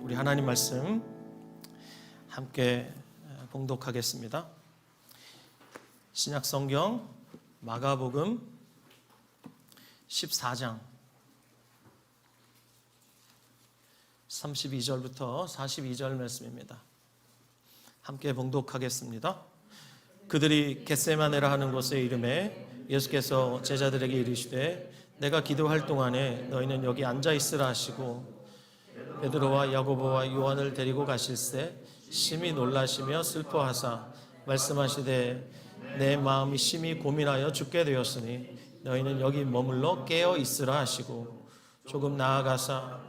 우리 하나님 말씀 함께 봉독하겠습니다. 신약 성경 마가복음 14장 32절부터 42절 말씀입니다. 함께 봉독하겠습니다. 그들이 겟세마네라 하는 곳에 이르매 예수께서 제자들에게 이르시되 내가 기도할 동안에 너희는 여기 앉아 있으라 하시고 베드로와 야고보와 요한을 데리고 가실새 심히 놀라시며 슬퍼하사 말씀하시되 내 마음이 심히 고민하여 죽게 되었으니 너희는 여기 머물러 깨어 있으라 하시고 조금 나아가사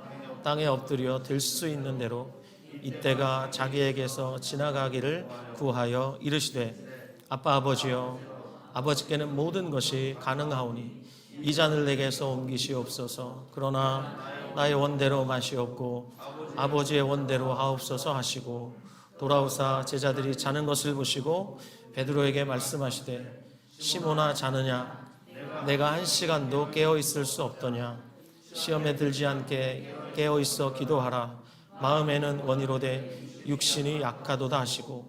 땅에 엎드려 들 수 있는 대로 이때가 자기에게서 지나가기를 구하여 이르시되 아빠 아버지여 아버지께는 모든 것이 가능하오니 이 잔을 내게서 옮기시옵소서. 그러나 나의 원대로 마시옵고 아버지의 원대로 하옵소서 하시고 돌아오사 제자들이 자는 것을 보시고 베드로에게 말씀하시되 시몬아 자느냐 내가 한 시간도 깨어 있을 수 없더냐 시험에 들지 않게 깨어 있어 기도하라. 마음에는 원이로되 육신이 약하도다 하시고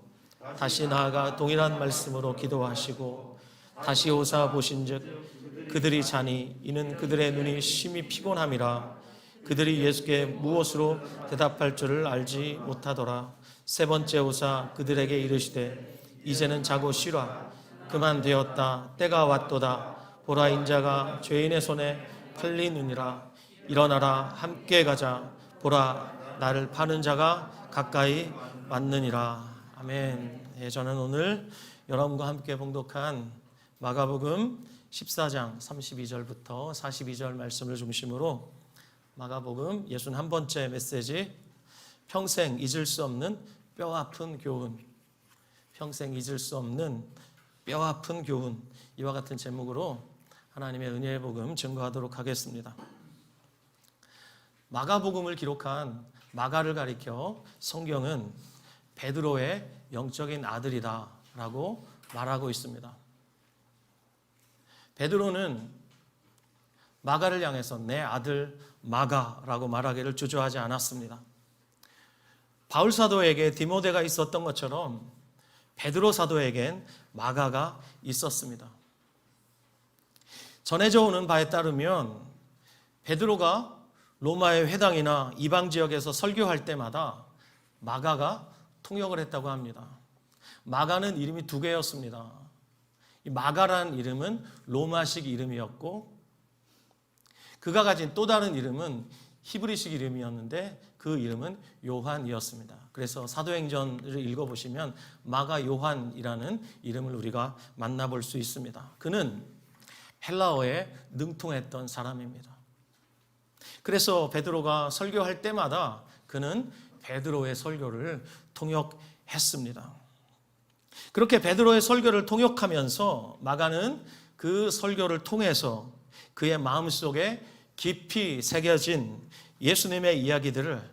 다시 나아가 동일한 말씀으로 기도하시고 다시 오사 보신즉 그들이 자니 이는 그들의 눈이 심히 피곤함이라. 그들이 예수께 무엇으로 대답할 줄을 알지 못하더라. 세 번째 오사 그들에게 이르시되 이제는 자고 쉬라. 그만 되었다. 때가 왔도다. 보라 인자가 죄인의 손에 팔리느니라. 일어나라 함께 가자. 보라 나를 파는 자가 가까이 왔느니라. 아멘. 저는 오늘 여러분과 함께 봉독한 마가복음 14장 32절부터 42절 말씀을 중심으로 마가복음 61번째 메시지 평생 잊을 수 없는 뼈아픈 교훈, 평생 잊을 수 없는 뼈아픈 교훈, 이와 같은 제목으로 하나님의 은혜의 복음 증거하도록 하겠습니다. 마가복음을 기록한 마가를 가리켜 성경은 베드로의 영적인 아들이다 라고 말하고 있습니다. 베드로는 마가를 향해서 내 아들 마가라고 말하기를 주저하지 않았습니다. 바울 사도에게 디모데가 있었던 것처럼 베드로 사도에겐 마가가 있었습니다. 전해져 오는 바에 따르면 베드로가 로마의 회당이나 이방 지역에서 설교할 때마다 마가가 통역을 했다고 합니다. 마가는 이름이 두 개였습니다. 이 마가라는 이름은 로마식 이름이었고 그가 가진 또 다른 이름은 히브리식 이름이었는데 그 이름은 요한이었습니다. 그래서 사도행전을 읽어보시면 마가 요한이라는 이름을 우리가 만나볼 수 있습니다. 그는 헬라어에 능통했던 사람입니다. 그래서 베드로가 설교할 때마다 그는 베드로의 설교를 통역했습니다. 그렇게 베드로의 설교를 통역하면서 마가는 그 설교를 통해서 그의 마음속에 깊이 새겨진 예수님의 이야기들을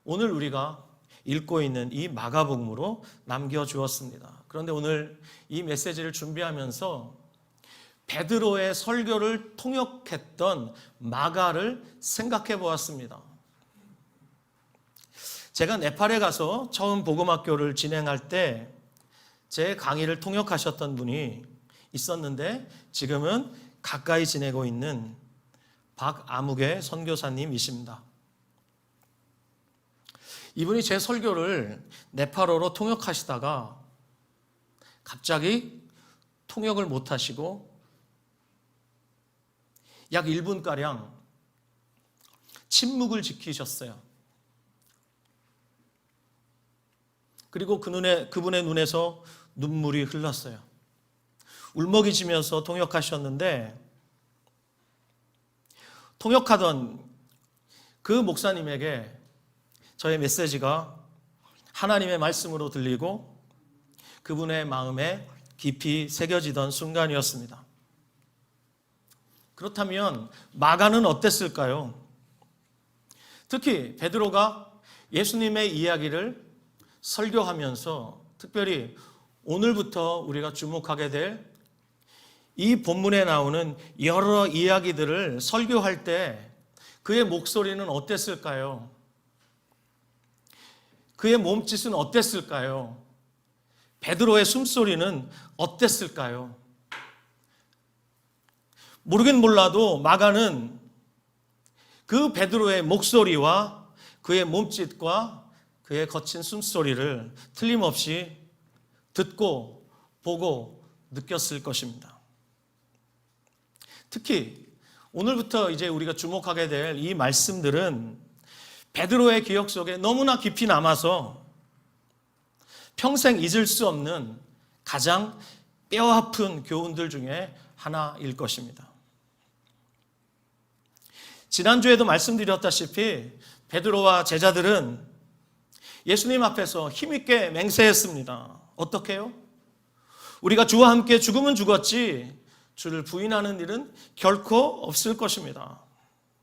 오늘 우리가 읽고 있는 이 마가복음으로 남겨주었습니다. 그런데 오늘 이 메시지를 준비하면서 베드로의 설교를 통역했던 마가를 생각해 보았습니다. 제가 네팔에 가서 처음 복음학교를 진행할 때 제 강의를 통역하셨던 분이 있었는데 지금은 가까이 지내고 있는 박아무개 선교사님이십니다. 이분이 제 설교를 네팔어로 통역하시다가 갑자기 통역을 못하시고 약 1분가량 침묵을 지키셨어요. 그리고 그분의 눈에서 눈물이 흘렀어요. 울먹이시면서 통역하셨는데 통역하던 그 목사님에게 저의 메시지가 하나님의 말씀으로 들리고 그분의 마음에 깊이 새겨지던 순간이었습니다. 그렇다면 마가는 어땠을까요? 특히 베드로가 예수님의 이야기를 설교하면서 특별히 오늘부터 우리가 주목하게 될 이 본문에 나오는 여러 이야기들을 설교할 때 그의 목소리는 어땠을까요? 그의 몸짓은 어땠을까요? 베드로의 숨소리는 어땠을까요? 모르긴 몰라도 마가는 그 베드로의 목소리와 그의 몸짓과 그의 거친 숨소리를 틀림없이 듣고 보고 느꼈을 것입니다. 특히 오늘부터 이제 우리가 주목하게 될 이 말씀들은 베드로의 기억 속에 너무나 깊이 남아서 평생 잊을 수 없는 가장 뼈아픈 교훈들 중에 하나일 것입니다. 지난주에도 말씀드렸다시피 베드로와 제자들은 예수님 앞에서 힘있게 맹세했습니다. 어떻게요? 우리가 주와 함께 죽으면 죽었지 주를 부인하는 일은 결코 없을 것입니다.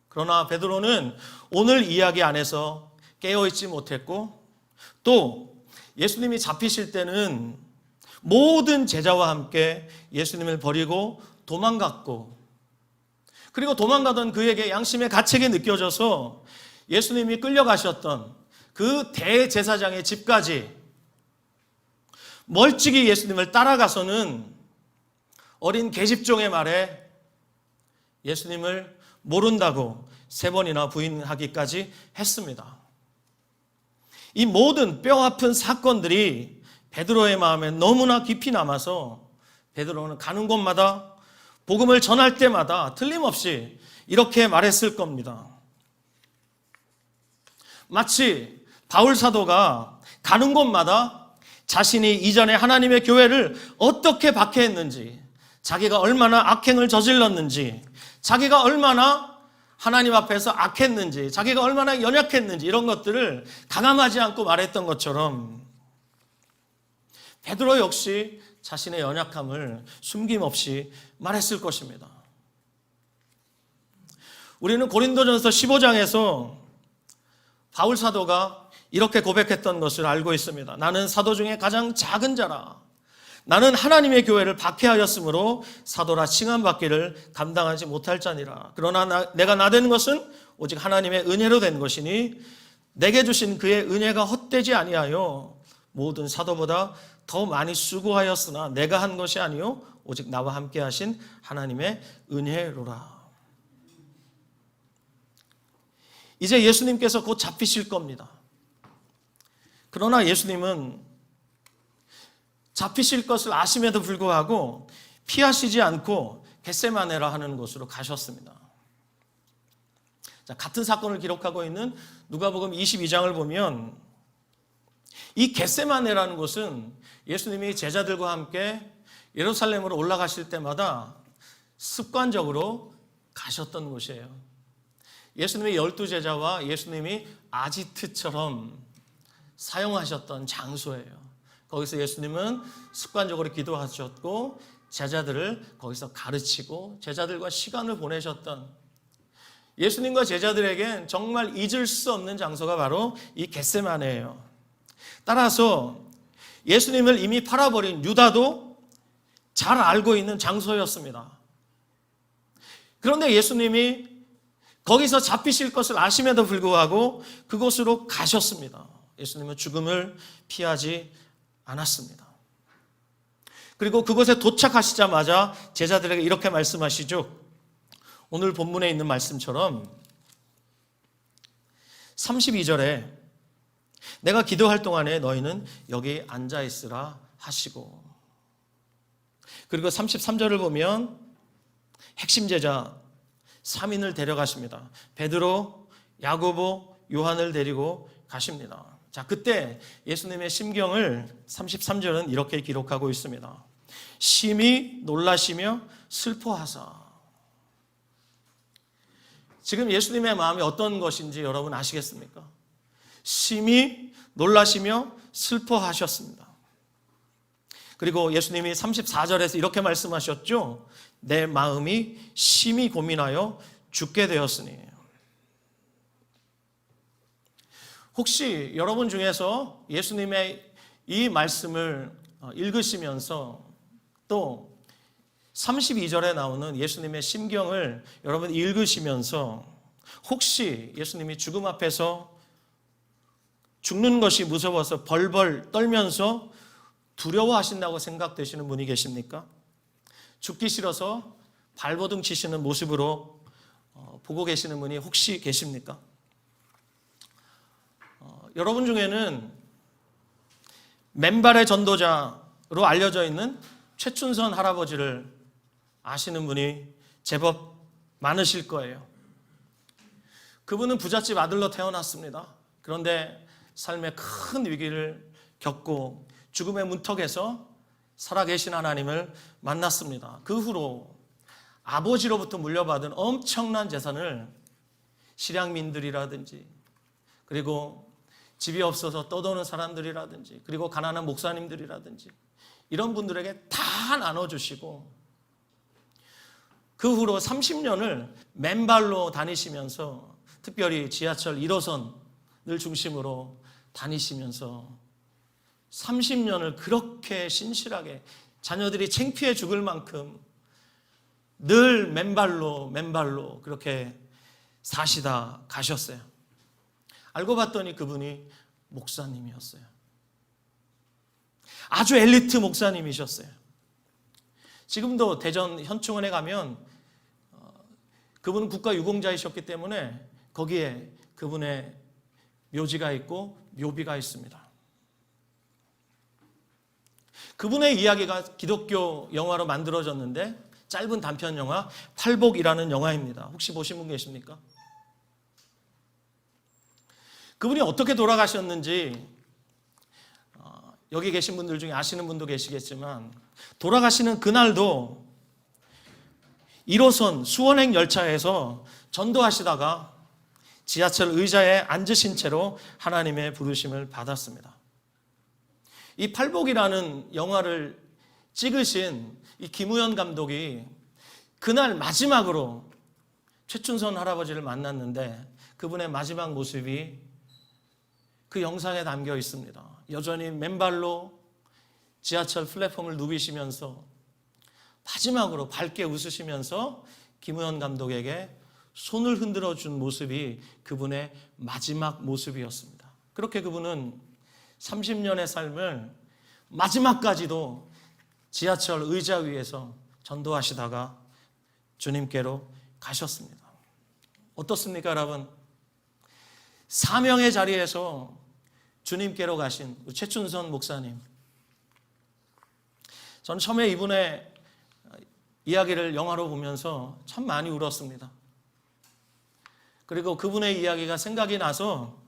그러나 베드로는 오늘 이야기 안에서 깨어있지 못했고 또 예수님이 잡히실 때는 모든 제자와 함께 예수님을 버리고 도망갔고 그리고 도망가던 그에게 양심의 가책이 느껴져서 예수님이 끌려가셨던 그 대제사장의 집까지 멀찍이 예수님을 따라가서는 어린 계집종의 말에 예수님을 모른다고 3번이나 부인하기까지 했습니다. 이 모든 뼈아픈 사건들이 베드로의 마음에 너무나 깊이 남아서 베드로는 가는 곳마다 복음을 전할 때마다 틀림없이 이렇게 말했을 겁니다. 마치 바울 사도가 가는 곳마다 자신이 이전에 하나님의 교회를 어떻게 박해했는지, 자기가 얼마나 악행을 저질렀는지, 자기가 얼마나 하나님 앞에서 악했는지, 자기가 얼마나 연약했는지 이런 것들을 가감하지 않고 말했던 것처럼 베드로 역시 자신의 연약함을 숨김없이 말했을 것입니다. 우리는 고린도전서 15장에서 바울 사도가 이렇게 고백했던 것을 알고 있습니다. 나는 사도 중에 가장 작은 자라. 나는 하나님의 교회를 박해하였으므로 사도라 칭함받기를 감당하지 못할 자니라. 그러나 내가 나된 것은 오직 하나님의 은혜로 된 것이니 내게 주신 그의 은혜가 헛되지 아니하여 모든 사도보다 더 많이 수고하였으나 내가 한 것이 아니요 오직 나와 함께 하신 하나님의 은혜로라. 이제 예수님께서 곧 잡히실 겁니다. 그러나 예수님은 잡히실 것을 아심에도 불구하고 피하시지 않고 겟세마네라 하는 곳으로 가셨습니다. 자, 같은 사건을 기록하고 있는 누가복음 22장을 보면 이 겟세마네라는 곳은 예수님이 제자들과 함께 예루살렘으로 올라가실 때마다 습관적으로 가셨던 곳이에요. 예수님의 12제자와 예수님이 아지트처럼 사용하셨던 장소예요. 거기서 예수님은 습관적으로 기도하셨고 제자들을 거기서 가르치고 제자들과 시간을 보내셨던 예수님과 제자들에겐 정말 잊을 수 없는 장소가 바로 이 겟세마네예요. 따라서 예수님을 이미 팔아버린 유다도 잘 알고 있는 장소였습니다. 그런데 예수님이 거기서 잡히실 것을 아심에도 불구하고 그곳으로 가셨습니다. 예수님은 죽음을 피하지 않았습니다. 그리고 그곳에 도착하시자마자 제자들에게 이렇게 말씀하시죠. 오늘 본문에 있는 말씀처럼 32절에 내가 기도할 동안에 너희는 여기 앉아있으라 하시고, 그리고 33절을 보면 핵심 제자 3인을 데려가십니다. 베드로, 야고보, 요한을 데리고 가십니다. 자, 그때 예수님의 심경을 33절은 이렇게 기록하고 있습니다. 심히 놀라시며 슬퍼하사. 지금 예수님의 마음이 어떤 것인지 여러분 아시겠습니까? 심히 놀라시며 슬퍼하셨습니다. 그리고 예수님이 34절에서 이렇게 말씀하셨죠. 내 마음이 심히 고민하여 죽게 되었으니. 혹시 여러분 중에서 예수님의 이 말씀을 읽으시면서 또 32절에 나오는 예수님의 심경을 여러분 읽으시면서 혹시 예수님이 죽음 앞에서 죽는 것이 무서워서 벌벌 떨면서 두려워하신다고 생각되시는 분이 계십니까? 죽기 싫어서 발버둥 치시는 모습으로 보고 계시는 분이 혹시 계십니까? 여러분 중에는 맨발의 전도자로 알려져 있는 최춘선 할아버지를 아시는 분이 제법 많으실 거예요. 그분은 부잣집 아들로 태어났습니다. 그런데 삶의 큰 위기를 겪고 죽음의 문턱에서 살아계신 하나님을 만났습니다. 그 후로 아버지로부터 물려받은 엄청난 재산을 실향민들이라든지, 그리고 집이 없어서 떠도는 사람들이라든지, 그리고 가난한 목사님들이라든지 이런 분들에게 다 나눠주시고, 그 후로 30년을 맨발로 다니시면서, 특별히 지하철 1호선을 중심으로 다니시면서 30년을 그렇게 신실하게, 자녀들이 창피해 죽을 만큼 늘 맨발로 그렇게 사시다 가셨어요. 알고 봤더니 그분이 목사님이었어요. 아주 엘리트 목사님이셨어요. 지금도 대전 현충원에 가면 그분은 국가유공자이셨기 때문에 거기에 그분의 묘지가 있고 묘비가 있습니다. 그분의 이야기가 기독교 영화로 만들어졌는데, 짧은 단편 영화 팔복이라는 영화입니다. 혹시 보신 분 계십니까? 그분이 어떻게 돌아가셨는지 여기 계신 분들 중에 아시는 분도 계시겠지만, 돌아가시는 그날도 1호선 수원행 열차에서 전도하시다가 지하철 의자에 앉으신 채로 하나님의 부르심을 받았습니다. 이 팔복이라는 영화를 찍으신 이 김우현 감독이 그날 마지막으로 최춘선 할아버지를 만났는데, 그분의 마지막 모습이 그 영상에 담겨 있습니다. 여전히 맨발로 지하철 플랫폼을 누비시면서 마지막으로 밝게 웃으시면서 김우현 감독에게 손을 흔들어 준 모습이 그분의 마지막 모습이었습니다. 그렇게 그분은 30년의 삶을 마지막까지도 지하철 의자 위에서 전도하시다가 주님께로 가셨습니다. 어떻습니까, 여러분? 사명의 자리에서 주님께로 가신 우리 최춘선 목사님. 저는 처음에 이분의 이야기를 영화로 보면서 참 많이 울었습니다. 그리고 그분의 이야기가 생각이 나서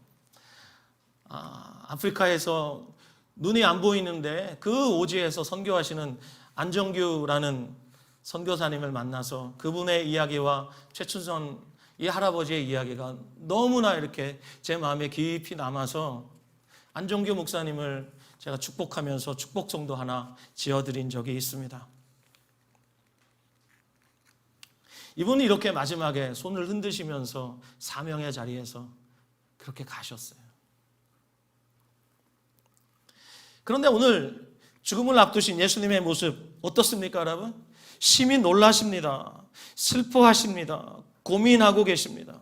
아프리카에서 눈이 안 보이는데 그 오지에서 선교하시는 안정규라는 선교사님을 만나서 그분의 이야기와 최춘선 이 할아버지의 이야기가 너무나 이렇게 제 마음에 깊이 남아서 안정규 목사님을 제가 축복하면서 축복성도 하나 지어드린 적이 있습니다. 이분이 이렇게 마지막에 손을 흔드시면서 사명의 자리에서 그렇게 가셨어요. 그런데 오늘 죽음을 앞두신 예수님의 모습 어떻습니까, 여러분? 심히 놀라십니다. 슬퍼하십니다. 고민하고 계십니다.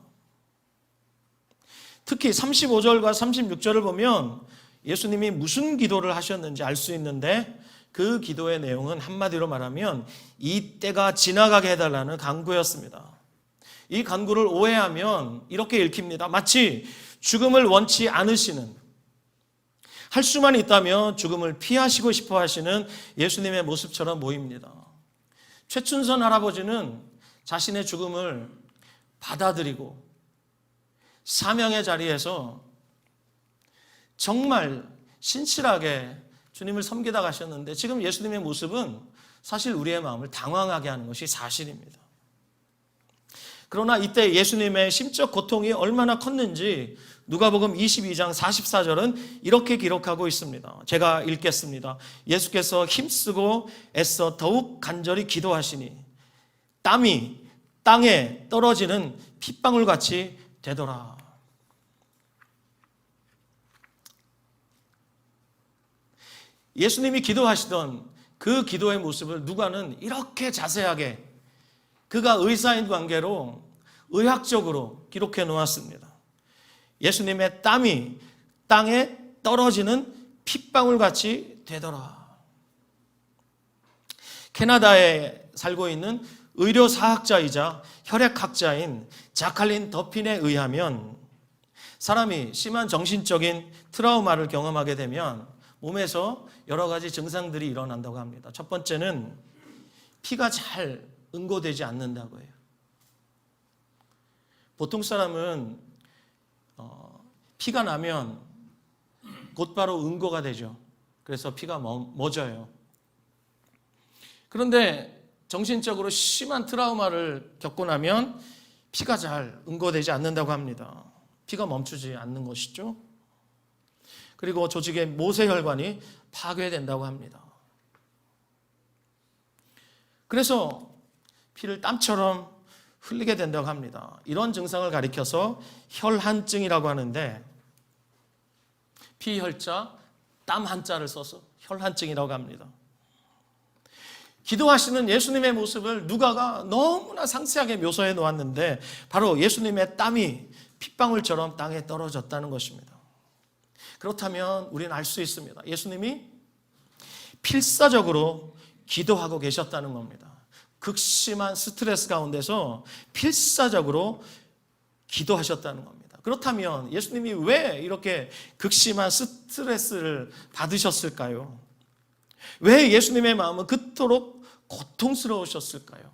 특히 35절과 36절을 보면 예수님이 무슨 기도를 하셨는지 알 수 있는데, 그 기도의 내용은 한마디로 말하면 이 때가 지나가게 해달라는 간구였습니다. 이 간구를 오해하면 이렇게 읽힙니다. 마치 죽음을 원치 않으시는, 할 수만 있다면 죽음을 피하시고 싶어 하시는 예수님의 모습처럼 보입니다. 최춘선 할아버지는 자신의 죽음을 받아들이고 사명의 자리에서 정말 신실하게 주님을 섬기다 가셨는데, 지금 예수님의 모습은 사실 우리의 마음을 당황하게 하는 것이 사실입니다. 그러나 이때 예수님의 심적 고통이 얼마나 컸는지 누가복음 22장 44절은 이렇게 기록하고 있습니다. 제가 읽겠습니다. 예수께서 힘쓰고 애써 더욱 간절히 기도하시니 땀이 땅에 떨어지는 핏방울같이 되더라. 예수님이 기도하시던 그 기도의 모습을 누가는 이렇게 자세하게 그가 의사인 관계로 의학적으로 기록해 놓았습니다. 예수님의 땀이 땅에 떨어지는 핏방울 같이 되더라. 캐나다에 살고 있는 의료사학자이자 혈액학자인 자칼린 더핀에 의하면 사람이 심한 정신적인 트라우마를 경험하게 되면 몸에서 여러 가지 증상들이 일어난다고 합니다. 첫 번째는 피가 잘 응고되지 않는다고 해요. 보통 사람은 피가 나면 곧바로 응고가 되죠. 그래서 피가 멎어요. 그런데 정신적으로 심한 트라우마를 겪고 나면 피가 잘 응고되지 않는다고 합니다. 피가 멈추지 않는 것이죠. 그리고 조직의 모세혈관이 파괴된다고 합니다. 그래서 피를 땀처럼 흘리게 된다고 합니다. 이런 증상을 가리켜서 혈한증이라고 하는데 피혈자, 땀 한자를 써서 혈한증이라고 합니다. 기도하시는 예수님의 모습을 누가가 너무나 상세하게 묘사해 놓았는데 바로 예수님의 땀이 핏방울처럼 땅에 떨어졌다는 것입니다. 그렇다면 우리는 알 수 있습니다. 예수님이 필사적으로 기도하고 계셨다는 겁니다. 극심한 스트레스 가운데서 필사적으로 기도하셨다는 겁니다. 그렇다면 예수님이 왜 이렇게 극심한 스트레스를 받으셨을까요? 왜 예수님의 마음은 그토록 고통스러우셨을까요?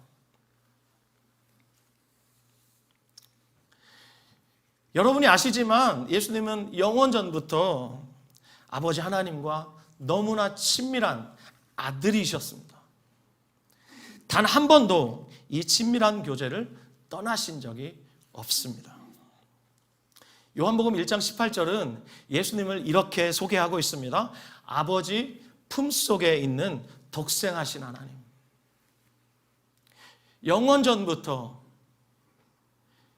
여러분이 아시지만 예수님은 영원 전부터 아버지 하나님과 너무나 친밀한 아들이셨습니다. 단 한 번도 이 친밀한 교제를 떠나신 적이 없습니다. 요한복음 1장 18절은 예수님을 이렇게 소개하고 있습니다. 아버지 품속에 있는 독생하신 하나님. 영원 전부터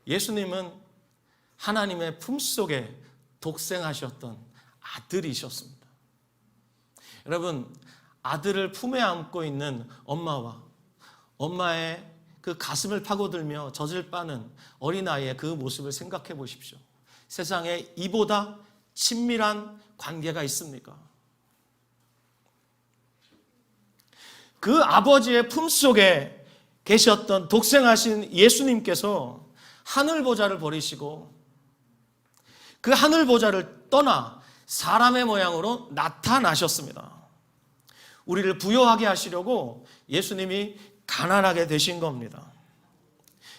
예수님은 하나님의 품속에 독생하셨던 아들이셨습니다. 여러분, 아들을 품에 안고 있는 엄마와 엄마의 그 가슴을 파고들며 젖을 빠는 어린아이의 그 모습을 생각해 보십시오. 세상에 이보다 친밀한 관계가 있습니까? 그 아버지의 품속에 계셨던 독생하신 예수님께서 하늘 보좌를 버리시고 그 하늘 보좌를 떠나 사람의 모양으로 나타나셨습니다. 우리를 부요하게 하시려고 예수님이 가난하게 되신 겁니다.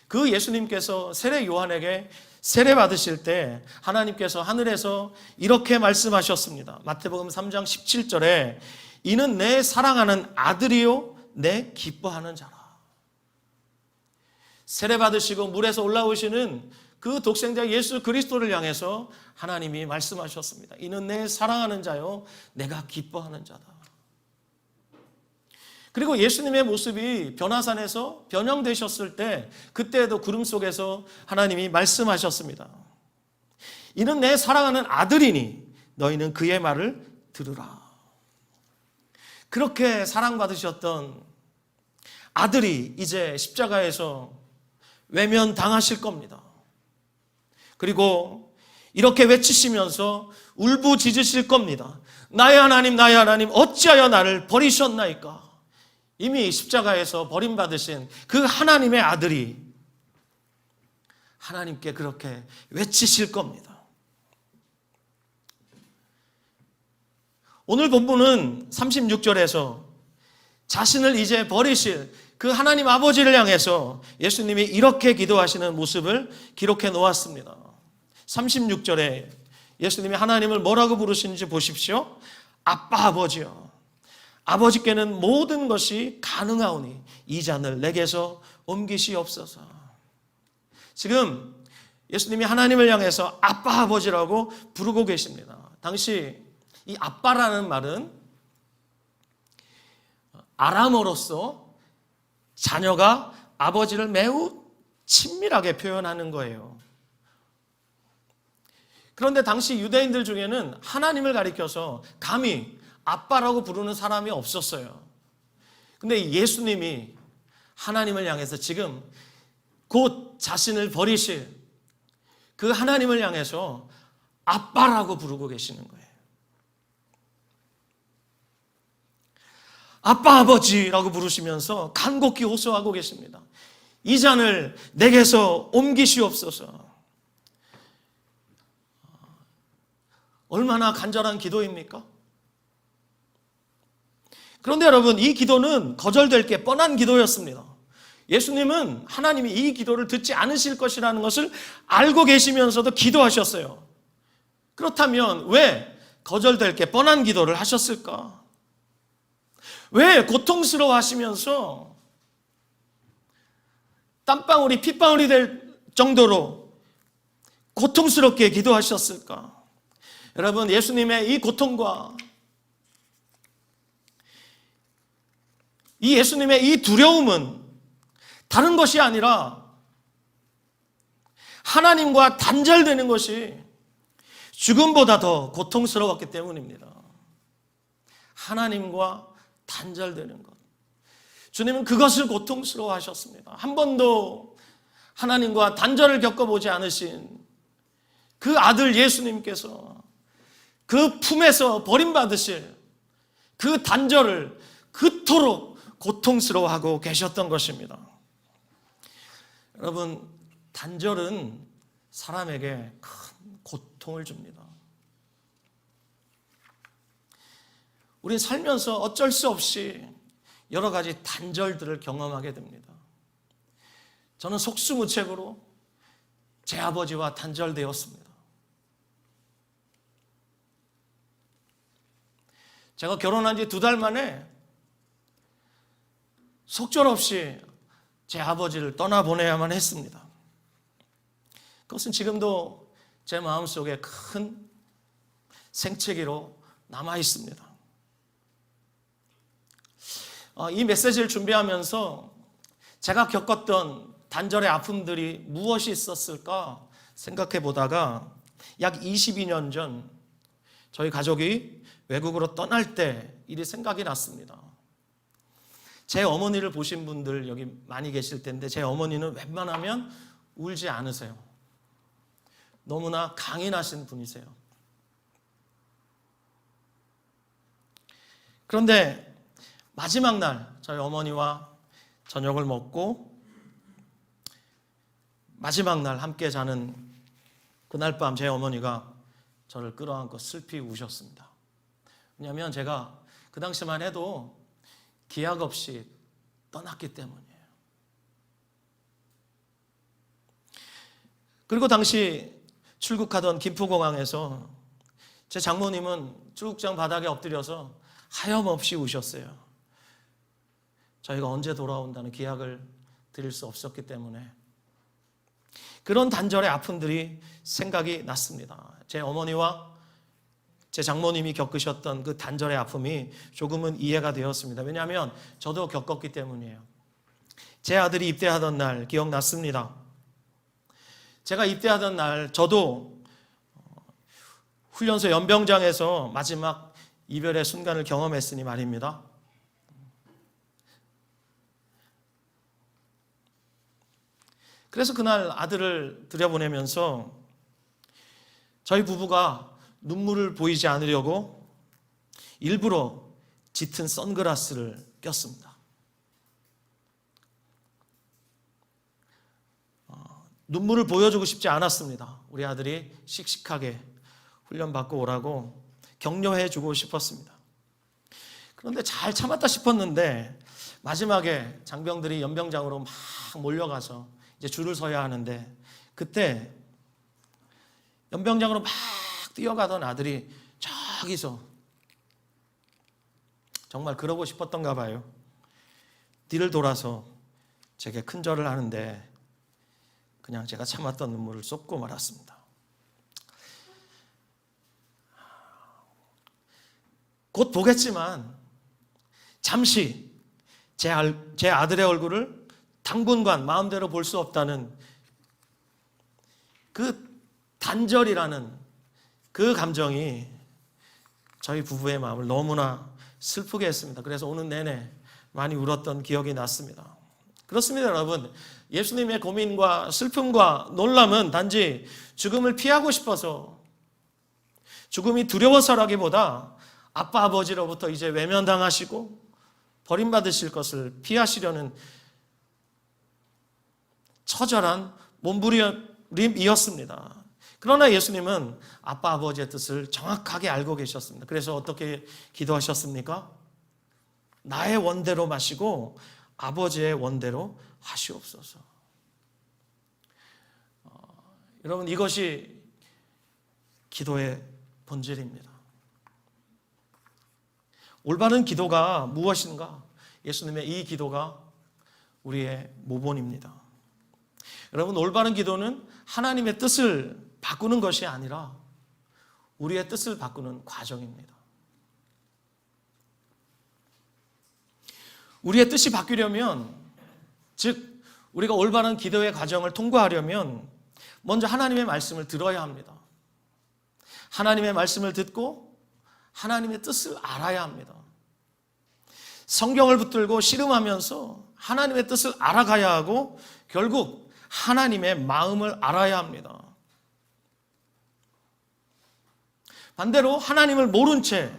그 예수님께서 세례 요한에게 세례 받으실 때 하나님께서 하늘에서 이렇게 말씀하셨습니다. 마태복음 3장 17절에 이는 내 사랑하는 아들이요 내 기뻐하는 자라. 세례 받으시고 물에서 올라오시는 그 독생자 예수 그리스도를 향해서 하나님이 말씀하셨습니다. 이는 내 사랑하는 자요 내가 기뻐하는 자다. 그리고 예수님의 모습이 변화산에서 변형되셨을 때 그때에도 구름 속에서 하나님이 말씀하셨습니다. 이는 내 사랑하는 아들이니 너희는 그의 말을 들으라. 그렇게 사랑받으셨던 아들이 이제 십자가에서 외면당하실 겁니다. 그리고 이렇게 외치시면서 울부짖으실 겁니다. 나의 하나님 나의 하나님 어찌하여 나를 버리셨나이까. 이미 십자가에서 버림받으신 그 하나님의 아들이 하나님께 그렇게 외치실 겁니다. 오늘 본문은 36절에서 자신을 이제 버리실 그 하나님 아버지를 향해서 예수님이 이렇게 기도하시는 모습을 기록해 놓았습니다. 36절에 예수님이 하나님을 뭐라고 부르시는지 보십시오. 아빠 아버지여 아버지께는 모든 것이 가능하오니 이 잔을 내게서 옮기시옵소서. 지금 예수님이 하나님을 향해서 아빠 아버지라고 부르고 계십니다. 당시 이 아빠라는 말은 아람어로서 자녀가 아버지를 매우 친밀하게 표현하는 거예요. 그런데 당시 유대인들 중에는 하나님을 가리켜서 감히 아빠라고 부르는 사람이 없었어요. 근데 예수님이 하나님을 향해서 지금 곧 자신을 버리실 그 하나님을 향해서 아빠라고 부르고 계시는 거예요. 아빠, 아버지라고 부르시면서 간곡히 호소하고 계십니다. 이 잔을 내게서 옮기시옵소서. 얼마나 간절한 기도입니까? 그런데 여러분, 이 기도는 거절될 게 뻔한 기도였습니다. 예수님은 하나님이 이 기도를 듣지 않으실 것이라는 것을 알고 계시면서도 기도하셨어요. 그렇다면 왜 거절될 게 뻔한 기도를 하셨을까? 왜 고통스러워 하시면서 땀방울이 핏방울이 될 정도로 고통스럽게 기도하셨을까? 여러분, 예수님의 이 고통과 이 예수님의 이 두려움은 다른 것이 아니라 하나님과 단절되는 것이 죽음보다 더 고통스러웠기 때문입니다. 하나님과 단절되는 것. 주님은 그것을 고통스러워 하셨습니다. 한 번도 하나님과 단절을 겪어보지 않으신 그 아들 예수님께서 그 품에서 버림받으실 그 단절을 그토록 고통스러워하고 계셨던 것입니다. 여러분, 단절은 사람에게 큰 고통을 줍니다. 우린 살면서 어쩔 수 없이 여러 가지 단절들을 경험하게 됩니다. 저는 속수무책으로 제 아버지와 단절되었습니다. 제가 결혼한 지 2달 만에 속절없이 제 아버지를 떠나보내야만 했습니다. 그것은 지금도 제 마음속에 큰 생채기로 남아 있습니다. 이 메시지를 준비하면서 제가 겪었던 단절의 아픔들이 무엇이 있었을까 생각해 보다가 약 22년 전 저희 가족이 외국으로 떠날 때 일이 생각이 났습니다. 제 어머니를 보신 분들 여기 많이 계실 텐데 제 어머니는 웬만하면 울지 않으세요. 너무나 강인하신 분이세요. 그런데 마지막 날 저희 어머니와 저녁을 먹고 마지막 날 함께 자는 그날 밤 제 어머니가 저를 끌어안고 슬피 우셨습니다. 왜냐하면 제가 그 당시만 해도 기약 없이 떠났기 때문이에요. 그리고 당시 출국하던 김포공항에서 제 장모님은 출국장 바닥에 엎드려서 하염없이 우셨어요. 저희가 언제 돌아온다는 기약을 드릴 수 없었기 때문에 그런 단절의 아픔들이 생각이 났습니다. 제 어머니와 제 장모님이 겪으셨던 그 단절의 아픔이 조금은 이해가 되었습니다. 왜냐하면 저도 겪었기 때문이에요. 제 아들이 입대하던 날 기억났습니다. 제가 입대하던 날 저도 훈련소 연병장에서 마지막 이별의 순간을 경험했으니 말입니다. 그래서 그날 아들을 들여보내면서 저희 부부가 눈물을 보이지 않으려고 일부러 짙은 선글라스를 꼈습니다. 눈물을 보여주고 싶지 않았습니다. 우리 아들이 씩씩하게 훈련받고 오라고 격려해주고 싶었습니다. 그런데 잘 참았다 싶었는데 마지막에 장병들이 연병장으로 막 몰려가서 이제 줄을 서야 하는데 그때 연병장으로 막 뛰어가던 아들이 저기서 정말 그러고 싶었던가 봐요. 뒤를 돌아서 제게 큰절을 하는데 그냥 제가 참았던 눈물을 쏟고 말았습니다. 곧 보겠지만 잠시 제 아들의 얼굴을 당분간 마음대로 볼 수 없다는 그 단절이라는 그 감정이 저희 부부의 마음을 너무나 슬프게 했습니다. 그래서 오늘 내내 많이 울었던 기억이 났습니다. 그렇습니다, 여러분. 예수님의 고민과 슬픔과 놀람은 단지 죽음을 피하고 싶어서 죽음이 두려워서라기보다 아빠 아버지로부터 이제 외면당하시고 버림받으실 것을 피하시려는 처절한 몸부림이었습니다. 그러나 예수님은 아빠 아버지의 뜻을 정확하게 알고 계셨습니다. 그래서 어떻게 기도하셨습니까? 나의 원대로 마시고 아버지의 원대로 하시옵소서. 여러분, 이것이 기도의 본질입니다. 올바른 기도가 무엇인가? 예수님의 이 기도가 우리의 모본입니다. 여러분, 올바른 기도는 하나님의 뜻을 바꾸는 것이 아니라 우리의 뜻을 바꾸는 과정입니다. 우리의 뜻이 바뀌려면, 즉 우리가 올바른 기도의 과정을 통과하려면 먼저 하나님의 말씀을 들어야 합니다. 하나님의 말씀을 듣고 하나님의 뜻을 알아야 합니다. 성경을 붙들고 씨름하면서 하나님의 뜻을 알아가야 하고 결국 하나님의 마음을 알아야 합니다. 반대로 하나님을 모른 채,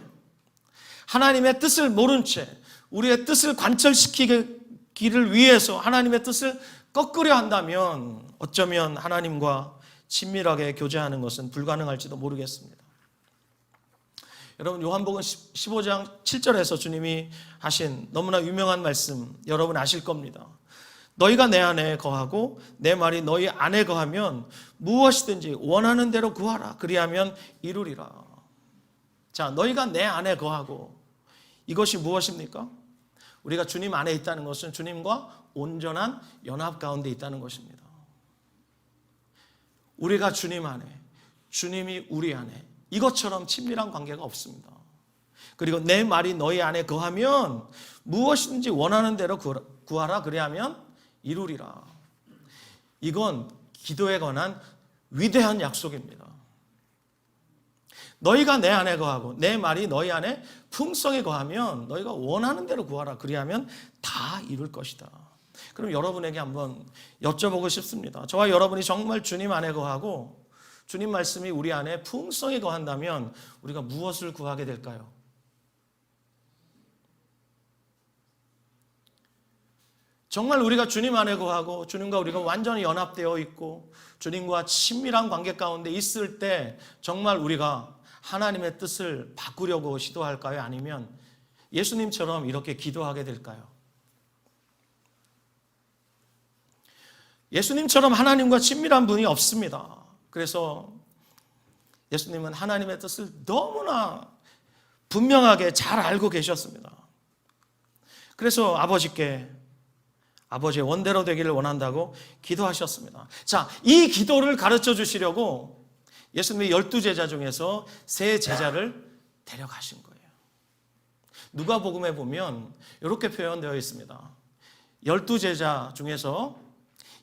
하나님의 뜻을 모른 채 우리의 뜻을 관철시키기를 위해서 하나님의 뜻을 꺾으려 한다면 어쩌면 하나님과 친밀하게 교제하는 것은 불가능할지도 모르겠습니다. 여러분, 요한복음 15장 7절에서 주님이 하신 너무나 유명한 말씀 여러분 아실 겁니다. 너희가 내 안에 거하고 내 말이 너희 안에 거하면 무엇이든지 원하는 대로 구하라. 그리하면 이루리라. 자, 너희가 내 안에 거하고, 이것이 무엇입니까? 우리가 주님 안에 있다는 것은 주님과 온전한 연합 가운데 있다는 것입니다. 우리가 주님 안에, 주님이 우리 안에, 이것처럼 친밀한 관계가 없습니다. 그리고 내 말이 너희 안에 거하면 무엇이든지 원하는 대로 구하라. 그리하면 이루리라. 이건 기도에 관한 위대한 약속입니다. 너희가 내 안에 거하고 내 말이 너희 안에 풍성히 거하면 너희가 원하는 대로 구하라. 그리하면 다 이룰 것이다. 그럼 여러분에게 한번 여쭤보고 싶습니다. 저와 여러분이 정말 주님 안에 거하고 주님 말씀이 우리 안에 풍성히 거한다면 우리가 무엇을 구하게 될까요? 정말 우리가 주님 안에 거하고 주님과 우리가 완전히 연합되어 있고 주님과 친밀한 관계 가운데 있을 때 정말 우리가 하나님의 뜻을 바꾸려고 시도할까요? 아니면 예수님처럼 이렇게 기도하게 될까요? 예수님처럼 하나님과 친밀한 분이 없습니다. 그래서 예수님은 하나님의 뜻을 너무나 분명하게 잘 알고 계셨습니다. 그래서 아버지께 아버지의 원대로 되기를 원한다고 기도하셨습니다. 자, 이 기도를 가르쳐 주시려고 예수님의 12제자 중에서 3제자를 데려가신 거예요. 누가복음에 보면 이렇게 표현되어 있습니다. 12제자 중에서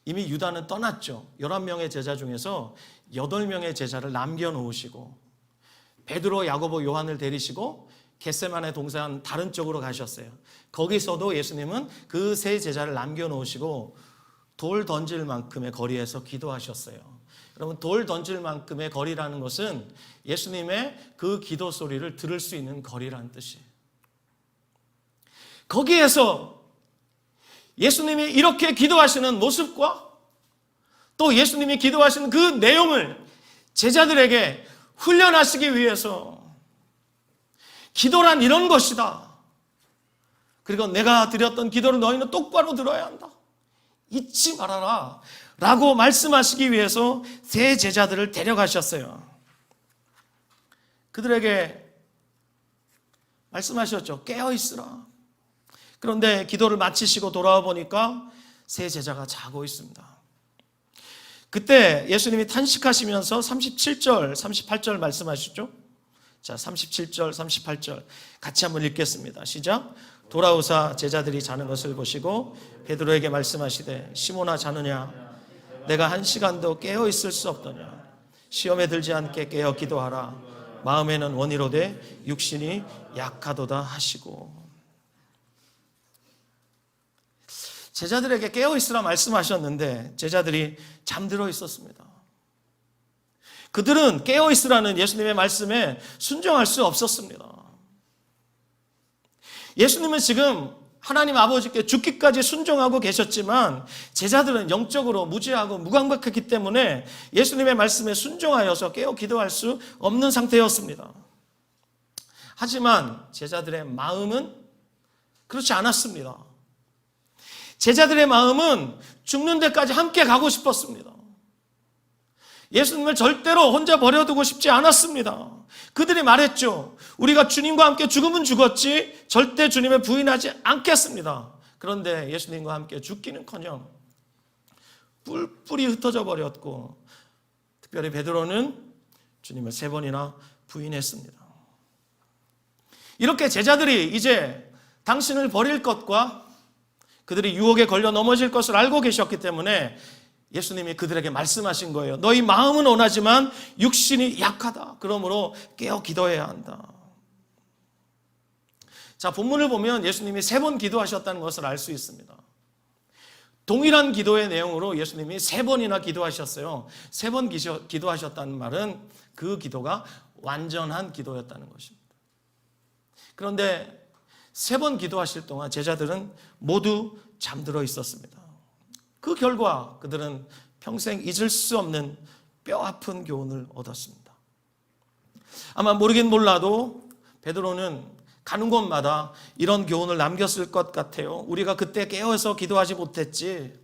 이미 유다는 떠났죠. 11명의 제자 중에서 8명의 제자를 남겨놓으시고 베드로, 야고보, 요한을 데리시고 겟세마네 동산 다른 쪽으로 가셨어요. 거기서도 예수님은 그 3제자를 남겨놓으시고 돌 던질 만큼의 거리에서 기도하셨어요. 여러분, 돌 던질 만큼의 거리라는 것은 예수님의 그 기도 소리를 들을 수 있는 거리라는 뜻이에요. 거기에서 예수님이 이렇게 기도하시는 모습과 또 예수님이 기도하시는 그 내용을 제자들에게 훈련하시기 위해서 기도란 이런 것이다. 그리고 내가 드렸던 기도를 너희는 똑바로 들어야 한다. 잊지 말아라. 라고 말씀하시기 위해서 3제자들을 데려가셨어요. 그들에게 말씀하셨죠. 깨어있으라. 그런데 기도를 마치시고 돌아와 보니까 3제자가 자고 있습니다. 그때 예수님이 탄식하시면서 37절, 38절 말씀하시죠. 자, 37절, 38절 같이 한번 읽겠습니다. 시작. 돌아오사 제자들이 자는 것을 보시고 베드로에게 말씀하시되 시몬아 자느냐? 내가 1시간도 깨어 있을 수 없더냐? 시험에 들지 않게 깨어 기도하라. 마음에는 원이로되 육신이 약하도다 하시고. 제자들에게 깨어 있으라 말씀하셨는데 제자들이 잠들어 있었습니다. 그들은 깨어있으라는 예수님의 말씀에 순종할 수 없었습니다. 예수님은 지금 하나님 아버지께 죽기까지 순종하고 계셨지만 제자들은 영적으로 무지하고 무감각했기 때문에 예수님의 말씀에 순종하여서 깨어 기도할 수 없는 상태였습니다. 하지만 제자들의 마음은 그렇지 않았습니다. 제자들의 마음은 죽는 데까지 함께 가고 싶었습니다. 예수님을 절대로 혼자 버려두고 싶지 않았습니다. 그들이 말했죠. 우리가 주님과 함께 죽으면 죽었지 절대 주님을 부인하지 않겠습니다. 그런데 예수님과 함께 죽기는커녕 뿔뿔이 흩어져 버렸고, 특별히 베드로는 주님을 3번이나 부인했습니다. 이렇게 제자들이 이제 당신을 버릴 것과 그들이 유혹에 걸려 넘어질 것을 알고 계셨기 때문에 예수님이 그들에게 말씀하신 거예요. 너희 마음은 원하지만 육신이 약하다. 그러므로 깨어 기도해야 한다. 자, 본문을 보면 예수님이 3번 기도하셨다는 것을 알 수 있습니다. 동일한 기도의 내용으로 예수님이 3번이나 기도하셨어요. 3번 기도하셨다는 말은 그 기도가 완전한 기도였다는 것입니다. 그런데 3번 기도하실 동안 제자들은 모두 잠들어 있었습니다. 그 결과 그들은 평생 잊을 수 없는 뼈아픈 교훈을 얻었습니다. 아마 모르긴 몰라도 베드로는 가는 곳마다 이런 교훈을 남겼을 것 같아요. 우리가 그때 깨어서 기도하지 못했지.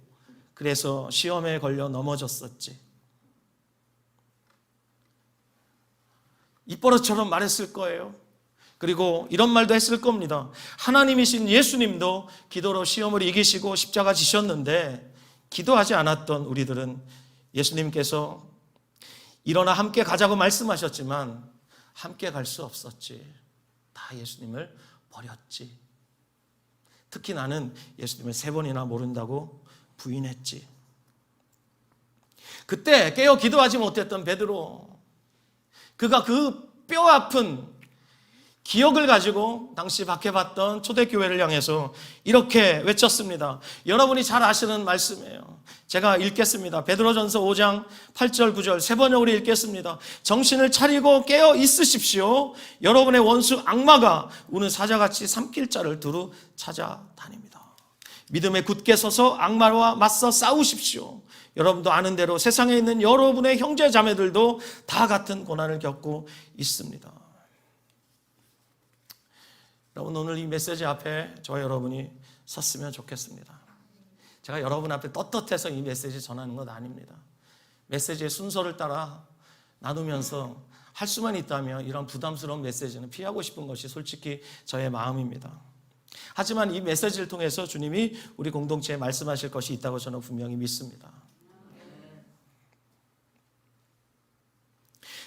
그래서 시험에 걸려 넘어졌었지. 입버릇처럼 말했을 거예요. 그리고 이런 말도 했을 겁니다. 하나님이신 예수님도 기도로 시험을 이기시고 십자가 지셨는데 기도하지 않았던 우리들은 예수님께서 일어나 함께 가자고 말씀하셨지만 함께 갈 수 없었지. 다 예수님을 버렸지. 특히 나는 예수님을 3번이나 모른다고 부인했지. 그때 깨어 기도하지 못했던 베드로, 그가 그 뼈아픈 기억을 가지고 당시 박해받던 초대교회를 향해서 이렇게 외쳤습니다. 여러분이 잘 아시는 말씀이에요. 제가 읽겠습니다. 베드로전서 5장 8절 9절 3번역으로 읽겠습니다. 정신을 차리고 깨어 있으십시오. 여러분의 원수 악마가 우는 사자같이 삼킬 자를 두루 찾아다닙니다. 믿음에 굳게 서서 악마와 맞서 싸우십시오. 여러분도 아는 대로 세상에 있는 여러분의 형제 자매들도 다 같은 고난을 겪고 있습니다. 여러분, 오늘 이 메시지 앞에 저와 여러분이 섰으면 좋겠습니다. 제가 여러분 앞에 떳떳해서 이 메시지 전하는 것 아닙니다. 메시지의 순서를 따라 나누면서 할 수만 있다면 이런 부담스러운 메시지는 피하고 싶은 것이 솔직히 저의 마음입니다. 하지만 이 메시지를 통해서 주님이 우리 공동체에 말씀하실 것이 있다고 저는 분명히 믿습니다.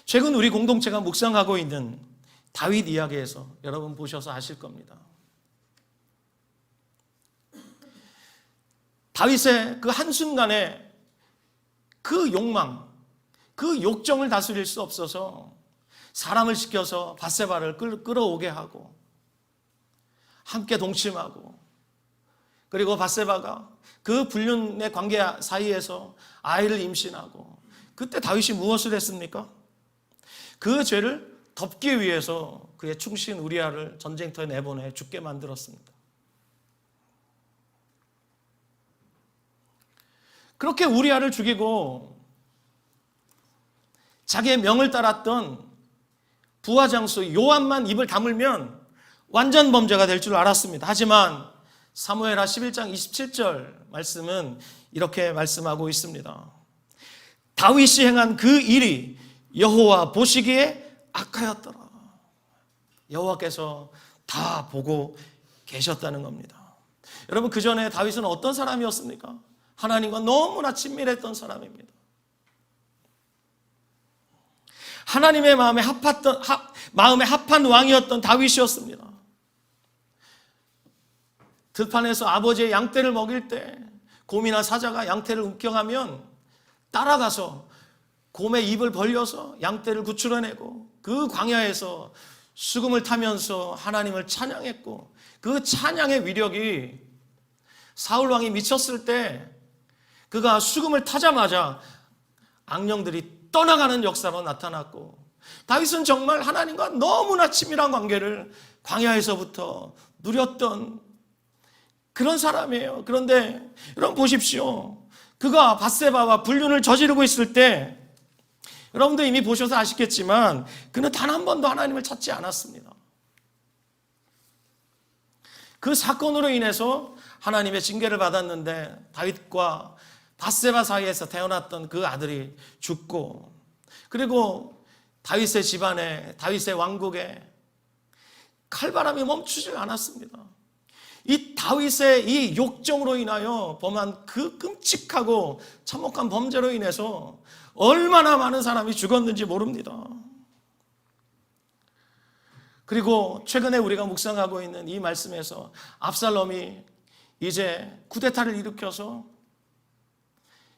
최근 우리 공동체가 묵상하고 있는 다윗 이야기에서 여러분 보셔서 아실 겁니다. 다윗의 그 한순간에 그 욕망, 그 욕정을 다스릴 수 없어서 사람을 시켜서 밧세바를 끌어오게 하고 함께 동침하고, 그리고 밧세바가 그 불륜의 관계 사이에서 아이를 임신하고, 그때 다윗이 무엇을 했습니까? 그 죄를 덮기 위해서 그의 충신 우리아를 전쟁터에 내보내 죽게 만들었습니다. 그렇게 우리아를 죽이고 자기의 명을 따랐던 부하장수 요압만 입을 다물면 완전 범죄가 될 줄 알았습니다. 하지만 사무엘하 11장 27절 말씀은 이렇게 말씀하고 있습니다. 다윗이 행한 그 일이 여호와 보시기에 악하였더라. 여호와께서 다 보고 계셨다는 겁니다. 여러분, 그 전에 다윗은 어떤 사람이었습니까? 하나님과 너무나 친밀했던 사람입니다. 하나님의 마음에 합한 왕이었던 다윗이었습니다. 들판에서 아버지의 양떼를 먹일 때 곰이나 사자가 양떼를 움켜가면 따라가서 곰의 입을 벌려서 양떼를 구출해내고 그 광야에서 수금을 타면서 하나님을 찬양했고, 그 찬양의 위력이 사울 왕이 미쳤을 때 그가 수금을 타자마자 악령들이 떠나가는 역사로 나타났고, 다윗은 정말 하나님과 너무나 친밀한 관계를 광야에서부터 누렸던 그런 사람이에요. 그런데 여러분 보십시오. 그가 밧세바와 불륜을 저지르고 있을 때, 여러분도 이미 보셔서 아시겠지만 그는 단 한 번도 하나님을 찾지 않았습니다. 그 사건으로 인해서 하나님의 징계를 받았는데, 다윗과 밧세바 사이에서 태어났던 그 아들이 죽고, 그리고 다윗의 집안에, 다윗의 왕국에 칼바람이 멈추지 않았습니다. 이 다윗의 이 욕정으로 인하여 범한 그 끔찍하고 참혹한 범죄로 인해서 얼마나 많은 사람이 죽었는지 모릅니다. 그리고 최근에 우리가 묵상하고 있는 이 말씀에서 압살롬이 이제 쿠데타를 일으켜서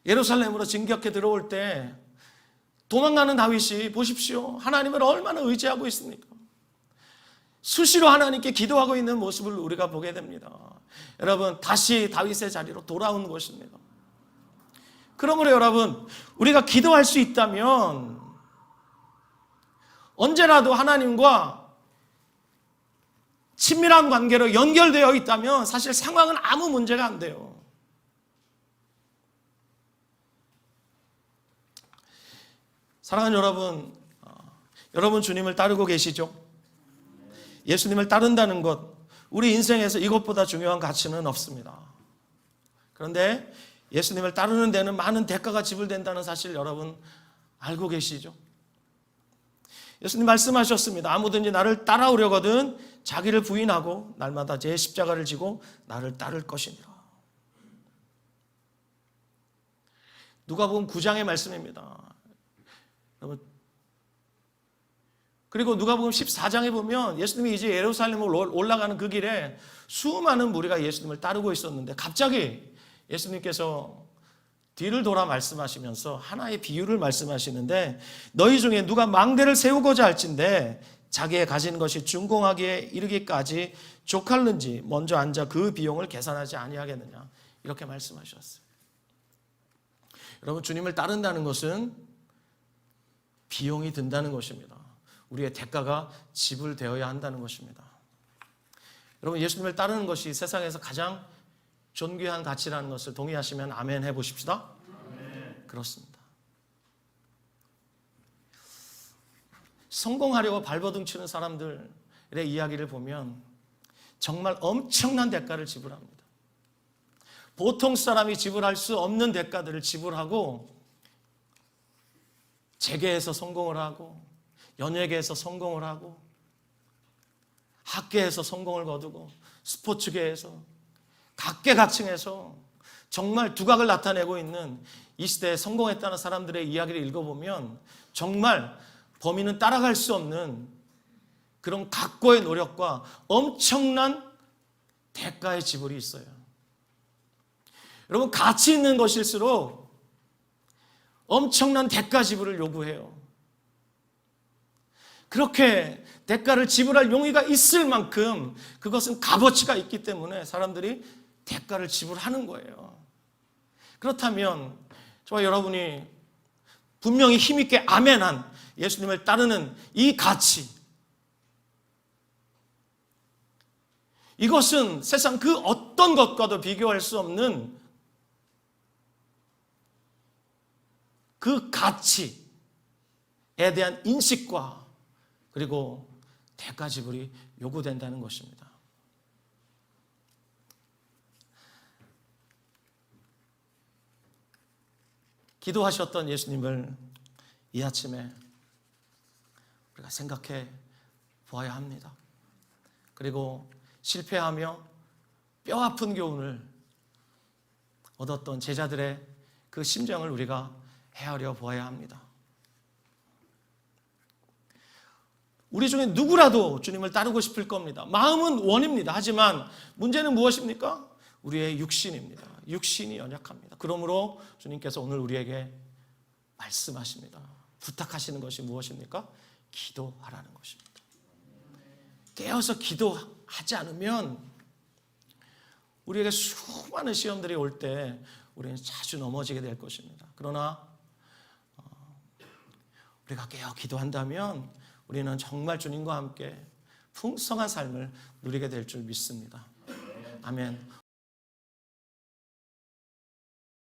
예루살렘으로 진격해 들어올 때 도망가는 다윗이 보십시오. 하나님을 얼마나 의지하고 있습니까? 수시로 하나님께 기도하고 있는 모습을 우리가 보게 됩니다. 여러분, 다시 다윗의 자리로 돌아온 것입니다. 그러므로 여러분, 우리가 기도할 수 있다면 언제라도 하나님과 친밀한 관계로 연결되어 있다면 사실 상황은 아무 문제가 안 돼요. 사랑하는 여러분, 여러분 주님을 따르고 계시죠? 예수님을 따른다는 것, 우리 인생에서 이것보다 중요한 가치는 없습니다. 그런데 예수님을 따르는 데는 많은 대가가 지불된다는 사실 여러분 알고 계시죠? 예수님 말씀하셨습니다. 아무든지 나를 따라오려거든 자기를 부인하고 날마다 제 십자가를 지고 나를 따를 것이니라. 누가복음 9장의 말씀입니다. 그리고 누가복음 14장에 보면 예수님이 이제 예루살렘으로 올라가는 그 길에 수많은 무리가 예수님을 따르고 있었는데, 갑자기 예수님께서 뒤를 돌아 말씀하시면서 하나의 비유를 말씀하시는데, 너희 중에 누가 망대를 세우고자 할진대 자기의 가진 것이 준공하기에 이르기까지 족할는지 먼저 앉아 그 비용을 계산하지 아니하겠느냐, 이렇게 말씀하셨어요. 여러분, 주님을 따른다는 것은 비용이 든다는 것입니다. 우리의 대가가 지불되어야 한다는 것입니다. 여러분, 예수님을 따르는 것이 세상에서 가장 존귀한 가치라는 것을 동의하시면 아멘 해보십시다. 아멘. 그렇습니다. 성공하려고 발버둥 치는 사람들의 이야기를 보면 정말 엄청난 대가를 지불합니다. 보통 사람이 지불할 수 없는 대가들을 지불하고 재계에서 성공을 하고, 연예계에서 성공을 하고, 학계에서 성공을 거두고, 스포츠계에서 각계각층에서 정말 두각을 나타내고 있는 이 시대에 성공했다는 사람들의 이야기를 읽어보면 정말 범인은 따라갈 수 없는 그런 각고의 노력과 엄청난 대가의 지불이 있어요. 여러분, 가치 있는 것일수록 엄청난 대가 지불을 요구해요. 그렇게 대가를 지불할 용의가 있을 만큼 그것은 값어치가 있기 때문에 사람들이 대가를 지불하는 거예요. 그렇다면 저와 여러분이 분명히 힘있게 아멘한 예수님을 따르는 이 가치, 이것은 세상 그 어떤 것과도 비교할 수 없는 그 가치에 대한 인식과 그리고 대가 지불이 요구된다는 것입니다. 기도하셨던 예수님을 이 아침에 우리가 생각해 보아야 합니다. 그리고 실패하며 뼈아픈 교훈을 얻었던 제자들의 그 심정을 우리가 헤아려 보아야 합니다. 우리 중에 누구라도 주님을 따르고 싶을 겁니다. 마음은 원입니다. 하지만 문제는 무엇입니까? 우리의 육신입니다. 육신이 연약합니다. 그러므로 주님께서 오늘 우리에게 말씀하십니다. 부탁하시는 것이 무엇입니까? 기도하라는 것입니다. 깨어서 기도하지 않으면 우리에게 수많은 시험들이 올 때 우리는 자주 넘어지게 될 것입니다. 그러나 우리가 깨어 기도한다면 우리는 정말 주님과 함께 풍성한 삶을 누리게 될 줄 믿습니다. 아멘.